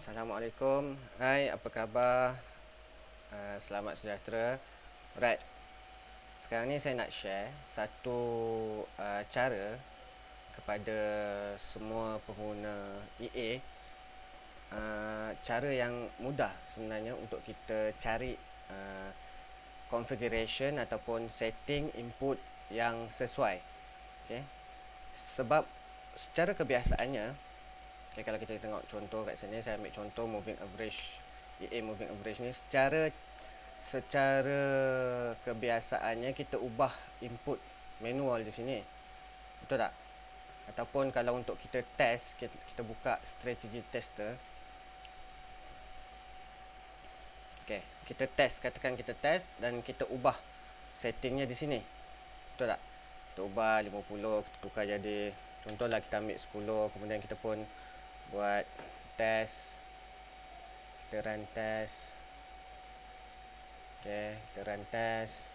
Assalamualaikum. Hai, apa khabar? Selamat sejahtera. Alright. Sekarang ni saya nak share satu cara kepada semua pengguna EA. Cara yang mudah sebenarnya untuk kita cari configuration ataupun setting input yang sesuai. Okay. Sebab secara kebiasaannya, okay, kalau kita tengok contoh kat sini, saya ambil contoh moving average. EA moving average ni secara kebiasaannya kita ubah input manual di sini. Betul tak? Ataupun kalau untuk kita test, kita buka strategi tester. Okay, kita test, katakan kita test dan kita ubah settingnya di sini. Betul tak? Kita ubah 50, kita tukar jadi, contohlah kita ambil 10, kemudian kita pun buat test. Kita run test. Okay, kita run test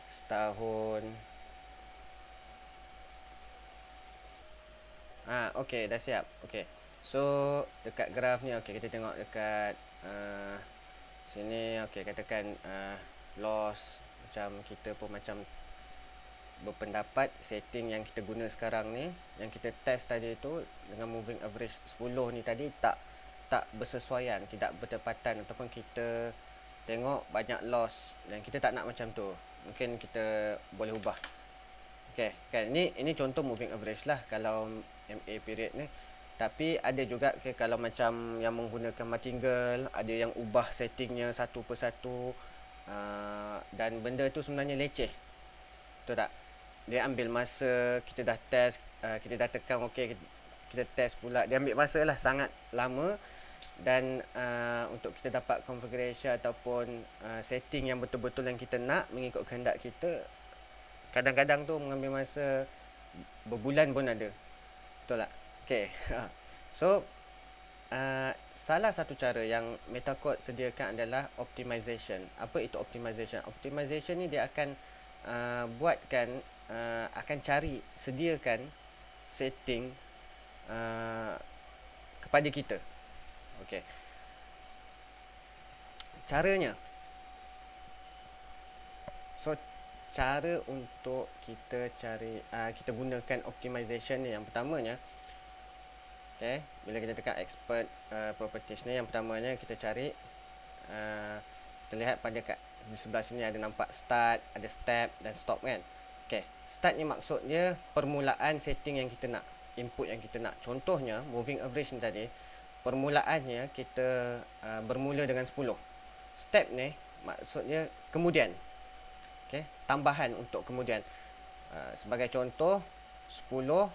setahun. Okay, dah siap. Okay, so dekat graf ni, okay, kita tengok dekat sini. Okay, katakan loss, macam kita pun macam berpendapat setting yang kita guna sekarang ni, yang kita test tadi tu dengan moving average 10 ni tadi tak bersesuaian, tidak bertepatan, ataupun kita tengok banyak loss dan kita tak nak macam tu. Mungkin kita boleh ubah. Okay, kan, ini contoh moving average lah kalau MA period ni. Tapi ada juga kalau macam yang menggunakan martingale, ada yang ubah settingnya satu persatu, dan benda tu sebenarnya leceh. Betul tak? Dia ambil masa, kita dah test, kita dah tekan okay, kita test pula, dia ambil masa lah sangat lama. Dan untuk kita dapat configuration ataupun setting yang betul-betul yang kita nak mengikut kehendak kita, kadang-kadang tu mengambil masa berbulan pun ada. Betul tak? Okay. So salah satu cara yang MetaQuote sediakan adalah optimization. Apa itu optimization? Optimization ni dia akan buatkan, akan cari, sediakan setting kepada kita. Okay. Caranya, so cara untuk kita cari, kita gunakan optimization ni, yang pertamanya, okay, bila kita tekan expert properties ni, yang pertamanya kita cari, kita lihat pada kat di sebelah sini ada nampak start, ada step dan stop kan. Okay, start ni maksudnya permulaan setting yang kita nak, input yang kita nak. Contohnya moving average ni tadi, permulaannya kita bermula dengan 10. Step ni maksudnya kemudian. Okay, tambahan untuk kemudian. Sebagai contoh, 10,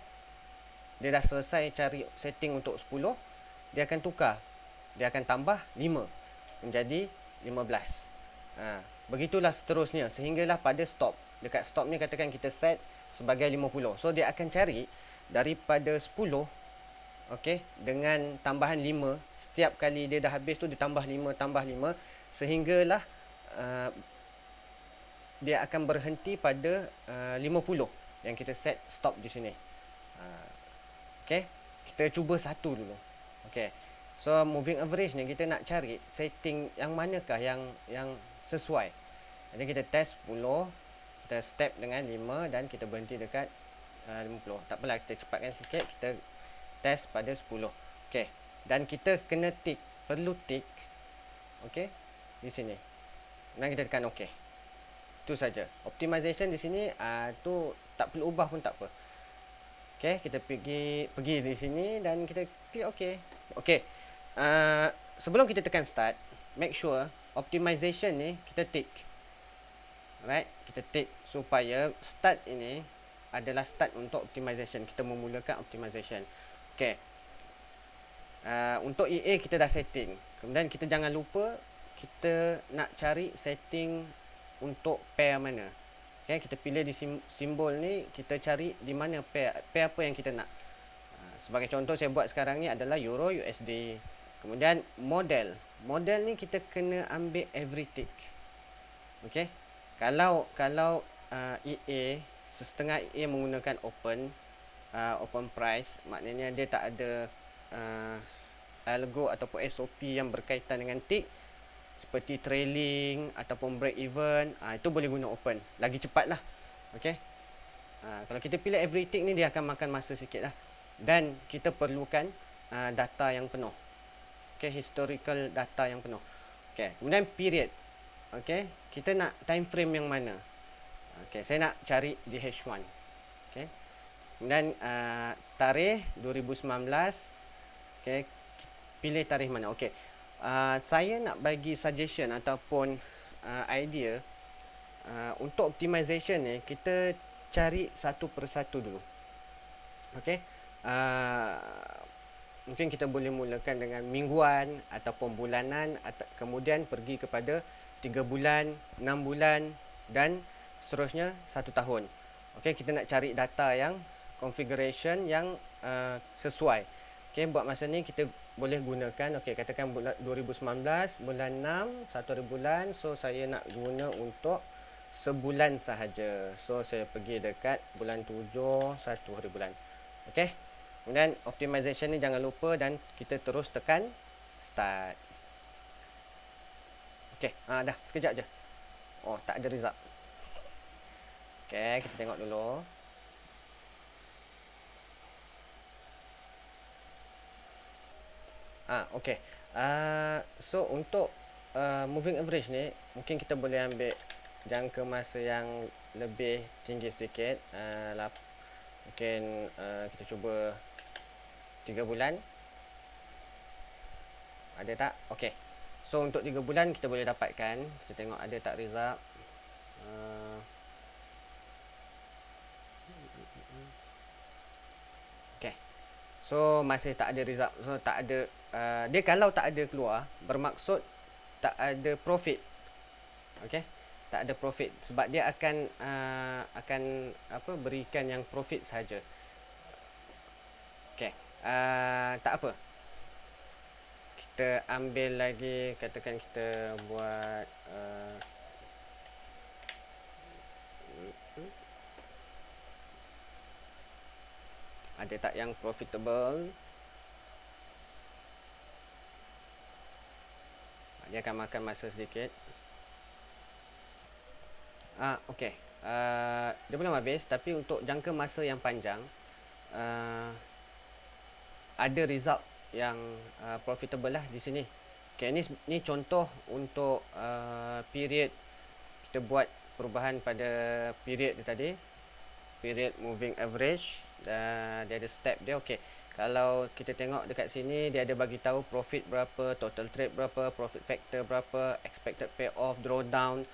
dia dah selesai cari setting untuk 10, dia akan tukar, dia akan tambah 5 menjadi 15. Begitulah seterusnya sehinggalah pada stop. Dekat stop ni katakan kita set sebagai 50. So dia akan cari daripada 10, okay, dengan tambahan 5. Setiap kali dia dah habis tu dia tambah 5, tambah 5, sehinggalah dia akan berhenti pada 50 yang kita set stop di sini. Okay, kita cuba satu dulu. Okay, so moving average ni kita nak cari setting yang manakah yang sesuai. Jadi kita test 10, kita step dengan 5 dan kita berhenti dekat 50. Tak apalah, kita cepatkan sikit, kita test pada 10. Okay, dan kita kena tick, perlu tick, okay, di sini. Dan kita tekan okay. Itu saja. Optimization di sini tu tak perlu ubah pun tak apa. Okay, kita pergi di sini dan kita klik okay. Okay, sebelum kita tekan start, make sure optimization ni kita tick. Alright, kita tick supaya start ini adalah start untuk optimization. Kita memulakan optimization. Okay, untuk EA kita dah setting. Kemudian kita jangan lupa kita nak cari setting untuk pair mana. Okay, kita pilih di simbol ni, kita cari di mana pair apa yang kita nak. Sebagai contoh saya buat sekarang ni adalah Euro USD. Kemudian model ni kita kena ambil every tick. Okay, kalau EA, setengah EA menggunakan open price, maknanya dia tak ada algo ataupun SOP yang berkaitan dengan tick seperti trailing ataupun break even, itu boleh guna open, lagi cepat lah. Okay, kalau kita pilih every tick ni, dia akan makan masa sikit lah. Dan kita perlukan data yang penuh. Okay, historical data yang penuh. Okay, kemudian period. Okay, kita nak time frame yang mana? Okay, saya nak cari GH1. Okay, kemudian tarikh 2019. Okay, pilih tarikh mana? Okay, saya nak bagi suggestion ataupun idea untuk optimization ni, kita cari satu persatu dulu. Okay, mungkin kita boleh mulakan dengan mingguan ataupun bulanan, kemudian pergi kepada 3 bulan, 6 bulan dan seterusnya 1 tahun. Okay, kita nak cari data yang configuration yang sesuai. Okay, buat masa ni kita boleh gunakan, okay, katakan bulan 2019, bulan 6, 1 hari bulan. So saya nak guna untuk sebulan sahaja. So saya pergi dekat bulan 7, 1 hari bulan. Okay, kemudian optimization ni jangan lupa, dan kita terus tekan start. Okay, dah sekejap je. Oh, tak ada result. Okay, kita tengok dulu. Okay. So untuk moving average ni, mungkin kita boleh ambil jangka masa yang lebih tinggi sedikit. Mungkin kita cuba 3 bulan. Ada tak? Okay. So untuk 3 bulan kita boleh dapatkan. Kita tengok ada tak result. Okay. So masih tak ada result. So tak ada, dia kalau tak ada keluar, bermaksud tak ada profit. Okay, tak ada profit, sebab dia akan berikan yang profit saja. Okay, tak apa, kita ambil lagi, katakan kita buat ada tak yang profitable. Dia akan makan masa sedikit. Okay, dia belum habis, tapi untuk jangka masa yang panjang, ada result yang profitable lah di sini. Okay, ni contoh untuk period. Kita buat perubahan pada period dia tadi, period moving average. Dia ada step dia. Okay, kalau kita tengok dekat sini, dia ada bagi tahu profit berapa, total trade berapa, profit factor berapa, expected payoff, drawdown.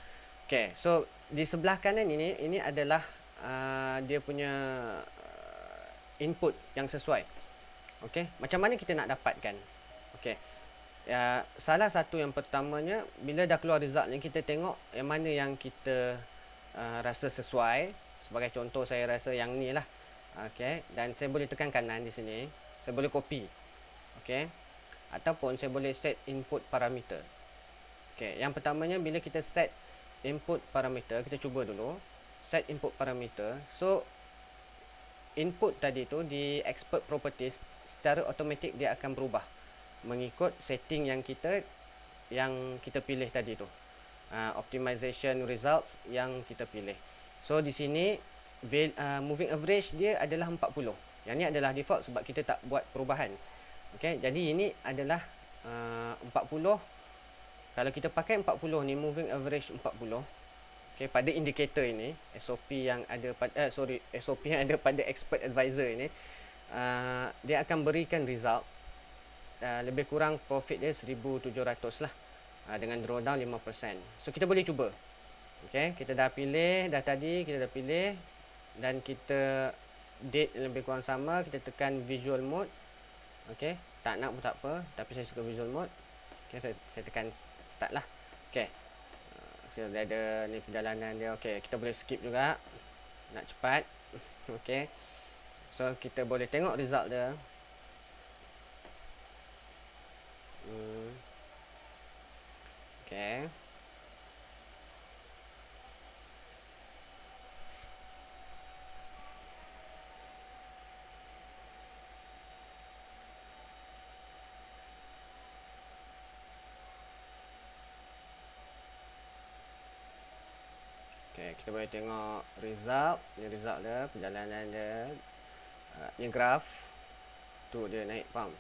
Okay, so di sebelah kanan ini adalah dia punya input yang sesuai. Okay, macam mana kita nak dapatkan? Okay, salah satu yang pertamanya, bila dah keluar result ni, kita tengok yang mana yang kita rasa sesuai. Sebagai contoh, saya rasa yang ni lah. Okay, dan saya boleh tekan kanan di sini. Saya boleh copy. Okay, ataupun saya boleh set input parameter. Okay, yang pertamanya, bila kita set input parameter, kita cuba dulu set input parameter. So input tadi tu di expert properties, secara automatik dia akan berubah mengikut setting yang kita pilih tadi tu, optimization results yang kita pilih. So di sini moving average dia adalah 40. Yang ni adalah default sebab kita tak buat perubahan. Okay, jadi ini adalah 40. Kalau kita pakai 40 ni, moving average 40, okay, pada indikator ini, SOP yang ada pada SOP yang ada pada expert advisor ini, dia akan berikan result lebih kurang profit dia 1700 lah, dengan drawdown 5%. So kita boleh cuba. Okay, kita dah pilih dah tadi, kita dah pilih, dan kita date lebih kurang sama. Kita tekan visual mode. Okay, tak nak pun tak apa, tapi saya suka visual mode. Okay, saya tekan start lah. Okay, so dia ada ni perjalanan dia. Okay, kita boleh skip juga nak cepat. Okay, so kita boleh tengok result dia. Okay, kita boleh tengok result. Ni result dia, perjalanan dia. Ni graf. Tu dia naik, faham?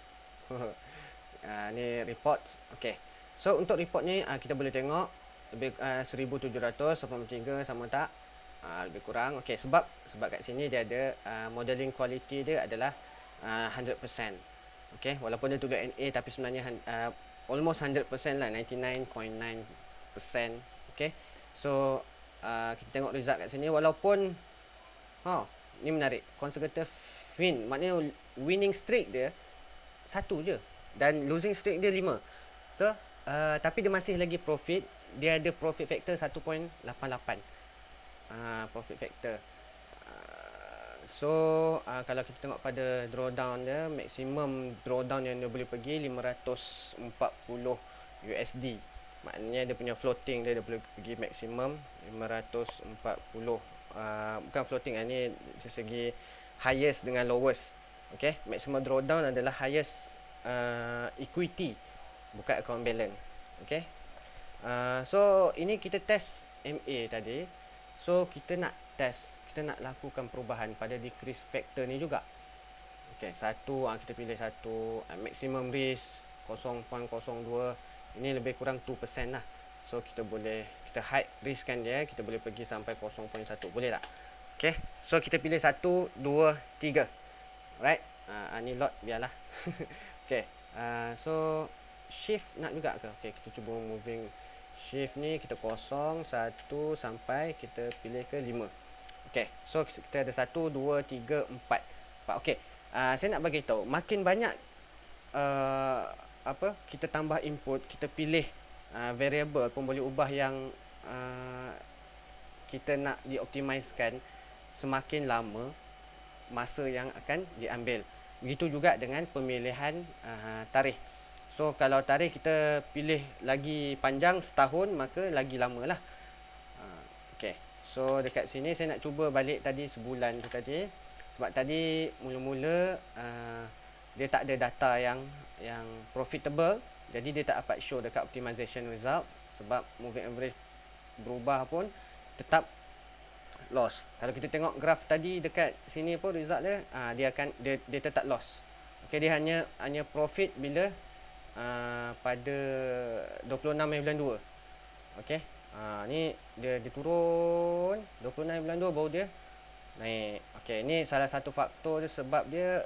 Ni report. Okay. So untuk report ni kita boleh tengok lebih 1783 sama tak? Lebih kurang. Okay, sebab kat sini dia ada modeling quality dia adalah 100%. Okay, walaupun dia tulis NA tapi sebenarnya almost 100% lah, 99.9%. Okay, so kita tengok result kat sini. Walaupun ni menarik, consecutive win, maknanya winning streak dia 1 je dan losing streak dia 5. So tapi dia masih lagi profit. Dia ada profit factor 1.88. Profit factor. So kalau kita tengok pada drawdown dia, maksimum drawdown yang dia boleh pergi 540 USD. Maknanya dia punya floating dia boleh pergi maksimum 540. Bukan floating, ni dari segi highest dengan lowest. Okay, maximum drawdown adalah highest equity, bukan account balance. Okay, so ini kita test MA tadi. So kita nak test, kita nak lakukan perubahan pada decrease factor ni juga. Okay, satu kita pilih satu, maximum risk 0.02. Ini lebih kurang 2% lah. So kita hide risk kan dia, kita boleh pergi sampai 0.1. Boleh tak? Okay, so kita pilih 1, 2, 3. Alright, ni lot biarlah. Okay, so shift nak juga ke? Okay, kita cuba moving shift ni, kita kosong 1 sampai kita pilih ke 5. Okay, so kita ada 1, 2, 3, 4. Okay, saya nak bagi tahu, makin banyak kita tambah input, kita pilih variable pun boleh ubah yang kita nak dioptimiskan, semakin lama masa yang akan diambil. Begitu juga dengan pemilihan tarikh. So kalau tarikh kita pilih lagi panjang setahun, maka lagi lama lah. Okay, so dekat sini saya nak cuba balik tadi sebulan tu tadi. Sebab tadi mula-mula dia tak ada data yang profitable, jadi dia tak dapat show dekat optimization result. Sebab moving average berubah pun tetap loss. Kalau kita tengok graf tadi dekat sini pun result dia, dia tetap loss. Okay, dia hanya profit bila pada 26/2. Okay, ni dia turun 26/2 baru dia naik. Okay, ni salah satu faktor dia, sebab dia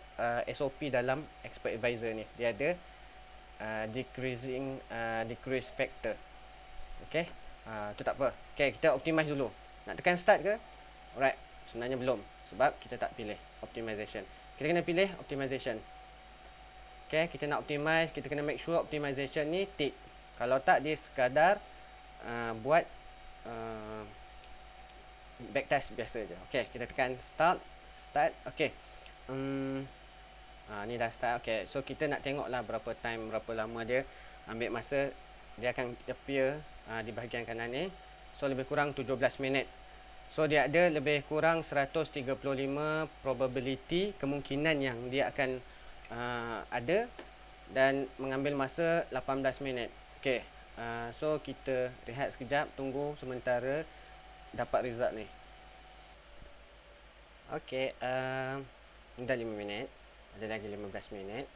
SOP dalam expert advisor ni, dia ada decrease factor. Okay, tu tak apa. Okay, kita optimize dulu. Nak tekan start ke? Alright, sebenarnya belum, sebab kita tak pilih optimization. Kita kena pilih optimization. Okay, kita nak optimize, kita kena make sure optimization ni tick. Kalau tak, dia sekadar buat backtest biasa je. Okay, kita tekan start. Okay, ni dah start. Okay, so kita nak tengok lah berapa lama dia ambil masa. Dia akan appear di bahagian kanan ni. So lebih kurang 17 minit. So dia ada lebih kurang 135 probability, kemungkinan yang dia akan ada, dan mengambil masa 18 minit. Okay, so kita rehat sekejap, tunggu sementara dapat result ni. Okay, dah 5 minit, ada lagi 15 minit.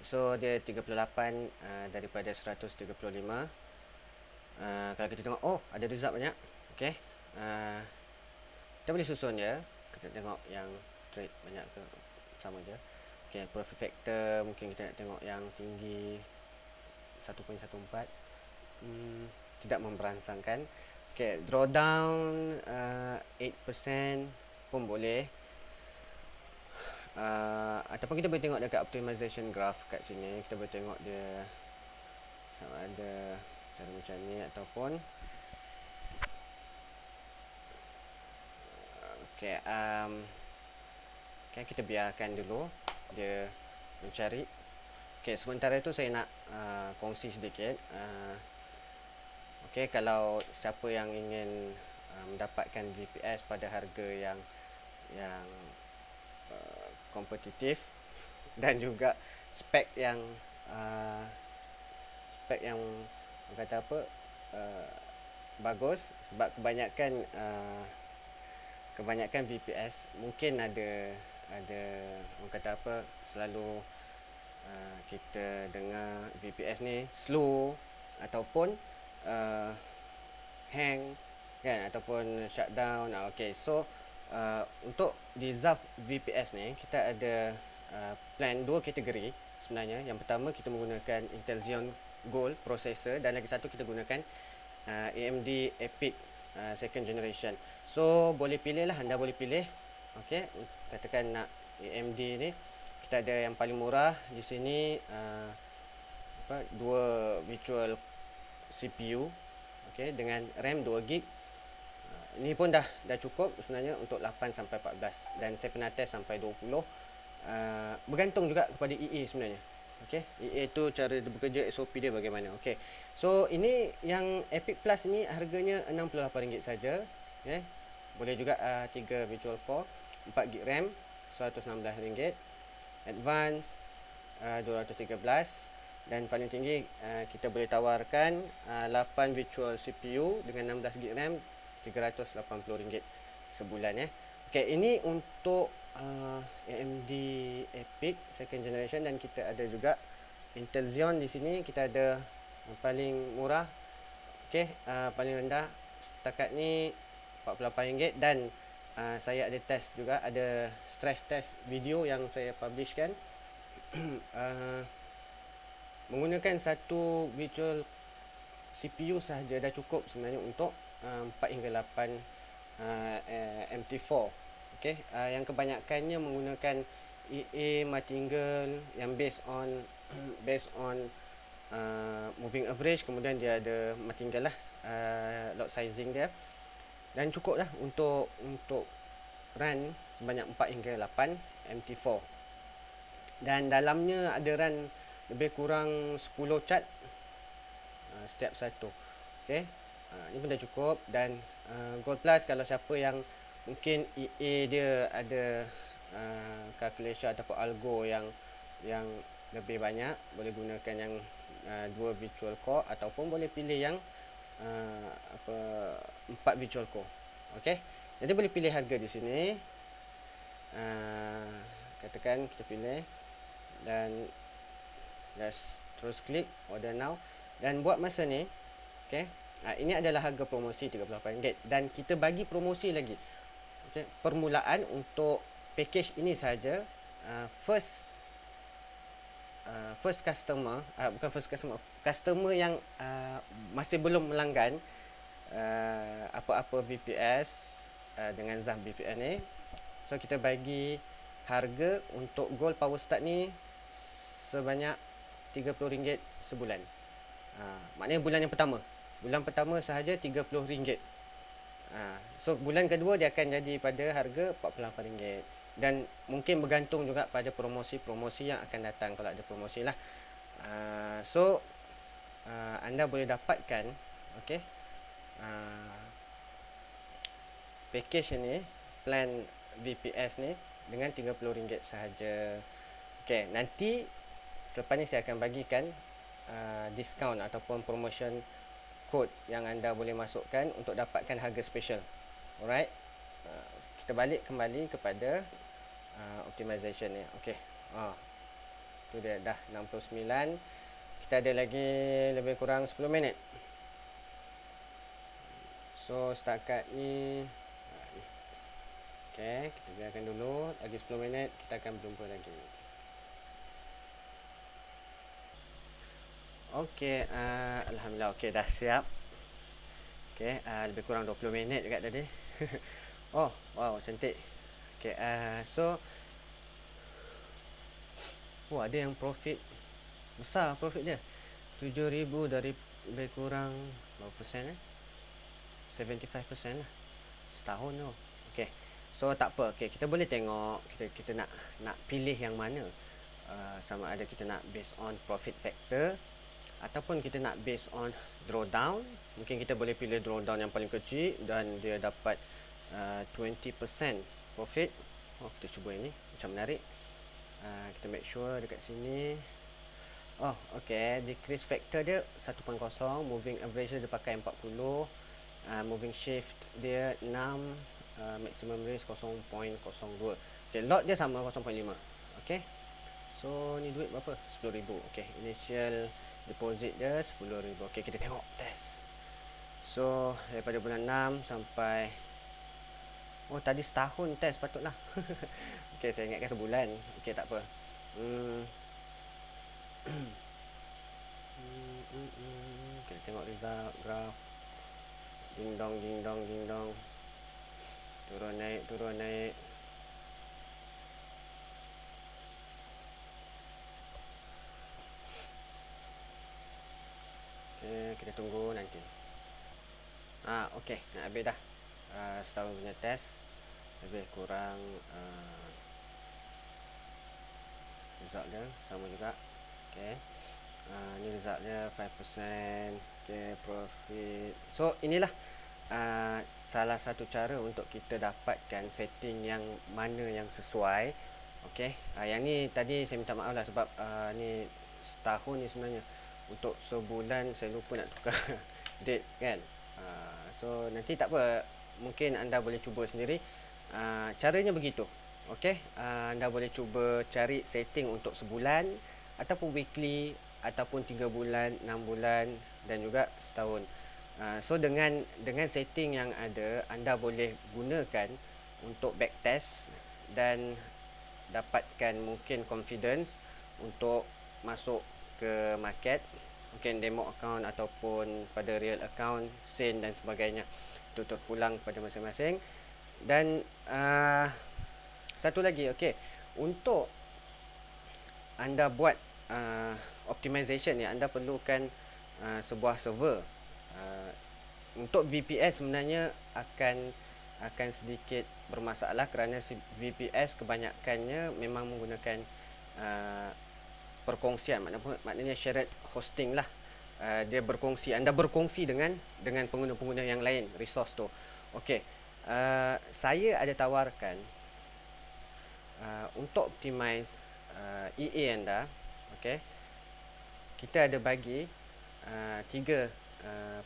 So dia 38 daripada 135. Kalau kita tengok, ada result banyak. Okay, kita boleh susun je. Kita tengok yang trade banyak ke sama je. Okay, profit factor mungkin kita nak tengok yang tinggi 1.14. Tidak memberangsangkan. Okay, drawdown 8% pun boleh. Ataupun kita boleh tengok dekat optimization graph kat sini. Kita boleh tengok dia sama ada cara macam ni, ataupun okay, kita biarkan dulu dia mencari. Okay, sementara itu saya nak kongsi sedikit. Okay, kalau siapa yang ingin mendapatkan VPS pada harga yang kompetitif dan juga spek yang kata apa, bagus sebab kebanyakan VPS mungkin ada orang kata apa, selalu kita dengar VPS ni slow ataupun uh, hang kan, ataupun shutdown. Okay, so untuk di ZAF VPS ni kita ada plan dua kategori sebenarnya. Yang pertama kita menggunakan Intel Xeon Gold processor, dan lagi satu kita gunakan AMD EPIC second generation. So boleh pilih lah, anda boleh pilih. Okay, katakan nak AMD ni, kita ada yang paling murah di sini, dua virtual CPU, okay, dengan RAM 2GB. Ini pun dah cukup sebenarnya untuk 8 sampai 14, dan saya pernah test sampai 20. Bergantung juga kepada EA sebenarnya. Okay, EA tu cara dia bekerja, SOP dia bagaimana. Okay, so ini yang Epic Plus ni harganya RM68 saja. Okay, boleh juga 3 virtual core, 4GB RAM, RM116. Advance 213, dan paling tinggi kita boleh tawarkan 8 virtual CPU dengan 16GB RAM, RM380 sebulan ya. Okay, ini untuk AMD EPIC second generation, dan kita ada juga Intel Xeon di sini. Kita ada paling murah, okay, paling rendah setakat ni RM48, dan saya ada test juga, ada stress test video yang saya publishkan. Menggunakan satu virtual CPU sahaja dah cukup sebenarnya untuk 4 hingga 8 MT4. Okay, yang kebanyakannya menggunakan EA Martingale yang based on moving average, kemudian dia ada Martingale lah, lot sizing dia, dan cukup lah untuk run sebanyak 4 hingga 8 MT4, dan dalamnya ada run lebih kurang 10 chart setiap satu. Okay, ini pun dah cukup. Dan Gold Plus, kalau siapa yang mungkin EA dia ada calculation ataupun algo yang lebih banyak, boleh gunakan yang dua virtual core, ataupun boleh pilih yang 4 virtual core. Okay, jadi boleh pilih harga di sini. Katakan kita pilih, dan just terus klik order now, dan buat masa ni. Okay, ini adalah harga promosi RM38, dan kita bagi promosi lagi. Okay, permulaan untuk package ini saja, first customer, bukan first customer yang masih belum melanggan apa-apa VPS dengan ZAF VPN ni, so kita bagi harga untuk Gold Power Start ni sebanyak RM30 sebulan. Maknanya bulan pertama sahaja RM30. So bulan kedua dia akan jadi pada harga RM48, dan mungkin bergantung juga pada promosi-promosi yang akan datang, kalau ada promosi lah. So anda boleh dapatkan, okay, package ni, plan VPS ni dengan RM30 sahaja. Okay, nanti selepas ni saya akan bagikan diskaun ataupun promotion code yang anda boleh masukkan untuk dapatkan harga special. Alright, kita balik kembali kepada optimization ni. Okay, tu dia dah 69. Kita ada lagi lebih kurang 10 minit. So setakat ni okay, kita biarkan dulu. Lagi 10 minit kita akan berjumpa lagi. Okay, alhamdulillah, okay, dah siap. Okay, lebih kurang 20 minit juga tadi. Oh, wow, cantik. Okay, so ada yang profit besar, profit dia 7,000 dari lebih kurang berapa persen 75% lah setahun tu. Okay, so tak apa. Okay, kita boleh tengok, kita nak pilih yang mana, sama ada kita nak based on profit factor ataupun kita nak based on drawdown. Mungkin kita boleh pilih drawdown yang paling kecil dan dia dapat 20% profit. Kita cuba ini, macam menarik. Kita make sure dekat sini. Okay, decrease factor dia 1.0, moving average dia pakai 40, moving shift dia 6, maximum risk 0.02. Okay, lot dia sama 0.5. Okay, so ni duit berapa? 10,000. Okay, initial deposit dia 10,000. Okay, kita tengok test. So daripada bulan 6 sampai, oh tadi setahun test patutlah. Okay, saya ingatkan sebulan. Okay, tak apa. Kita tengok result graph. Ding dong, ding dong, ding dong. Turun naik, turun naik. Okay, kita tunggu nanti. Okay, nak habis dah. Setahun punya test. Lebih kurang result dia sama juga. Okay, ni result dia 5%. Okay, profit. So inilah salah satu cara untuk kita dapatkan setting yang mana yang sesuai. Okay, yang ni tadi saya minta maaf lah sebab ni setahun ni sebenarnya. Untuk sebulan saya lupa nak tukar date kan. So nanti tak apa, mungkin anda boleh cuba sendiri. Caranya begitu. Okay, anda boleh cuba cari setting untuk sebulan ataupun weekly, ataupun 3 bulan, 6 bulan dan juga setahun. So dengan setting yang ada, anda boleh gunakan untuk backtest dan dapatkan mungkin confidence untuk masuk ke market, mungkin demo account ataupun pada real account, sen dan sebagainya. Itu terpulang pada masing-masing. Dan satu lagi, okay, untuk anda buat optimization ni, anda perlukan sebuah server. Untuk VPS sebenarnya akan sedikit bermasalah kerana VPS kebanyakannya memang menggunakan perkongsian, maknanya shared hosting lah. Dia berkongsi, anda berkongsi dengan pengguna-pengguna yang lain resource tu. Okey, saya ada tawarkan untuk optimize EA anda. Okey, kita ada bagi 3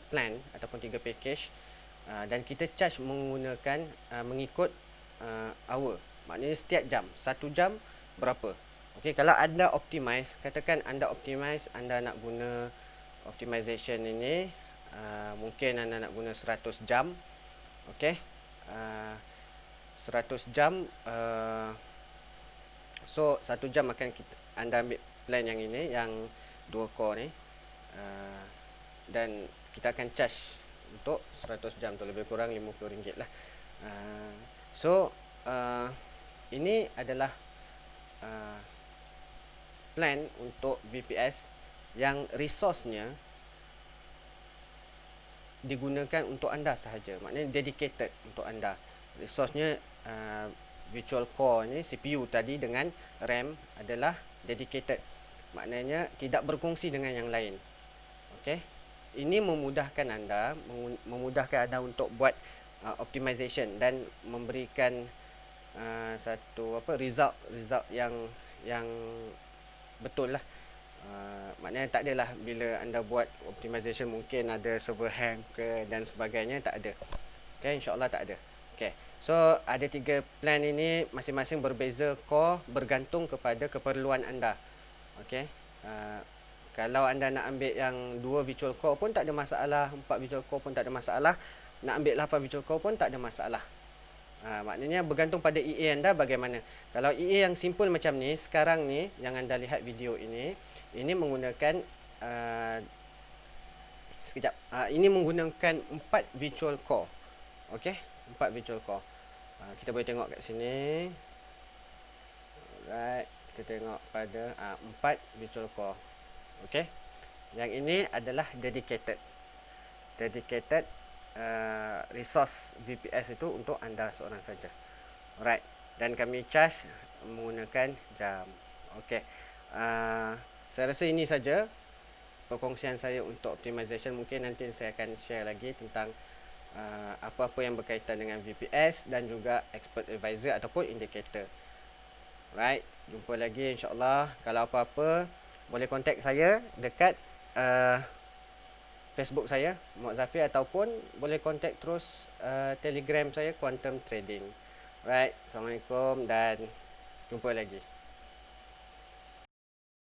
plan ataupun 3 package, dan kita charge menggunakan mengikut hour, maknanya setiap jam, 1 jam berapa. Okey, kalau anda optimize, katakan anda optimize, anda nak guna optimization ini, mungkin anda nak guna 100 jam. Okey, 100 jam, so 1 jam akan anda ambil plan yang ini, yang 2 core ni, dan kita akan charge untuk 100 jam tu lebih kurang RM50 lah. So ini adalah plan untuk VPS yang resource-nya digunakan untuk anda sahaja, maknanya dedicated untuk anda. Resource-nya virtual core ni, CPU tadi dengan RAM adalah dedicated, maknanya tidak berkongsi dengan yang lain. Okey, ini memudahkan anda untuk buat optimization dan memberikan satu result yang betul lah. Maknanya tak adalah bila anda buat optimization mungkin ada server hang ke dan sebagainya, tak ada. Okay, insyaAllah tak ada. Okay, so ada 3 plan ini, masing-masing berbeza core bergantung kepada keperluan anda. Okay, kalau anda nak ambil yang 2 virtual core pun tak ada masalah, 4 virtual core pun tak ada masalah, nak ambil 8 virtual core pun tak ada masalah. Maknanya bergantung pada EA anda bagaimana. Kalau EA yang simple macam ni, sekarang ni yang anda lihat video ini menggunakan sekejap, ini menggunakan 4 virtual core. Okey, 4 virtual core. Kita boleh tengok kat sini. Alright, kita tengok pada 4 virtual core. Okey, yang ini adalah dedicated resource VPS itu untuk anda seorang saja. Alright, dan kami charge menggunakan jam. Okey, saya rasa ini saja perkongsian saya untuk optimization. Mungkin nanti saya akan share lagi tentang apa-apa yang berkaitan dengan VPS dan juga expert advisor ataupun indicator. Right, jumpa lagi insyaAllah. Kalau apa-apa boleh contact saya dekat Facebook saya Muhammad Zafir, ataupun boleh contact terus Telegram saya Quantum Trading. Alright, Assalamualaikum dan jumpa lagi.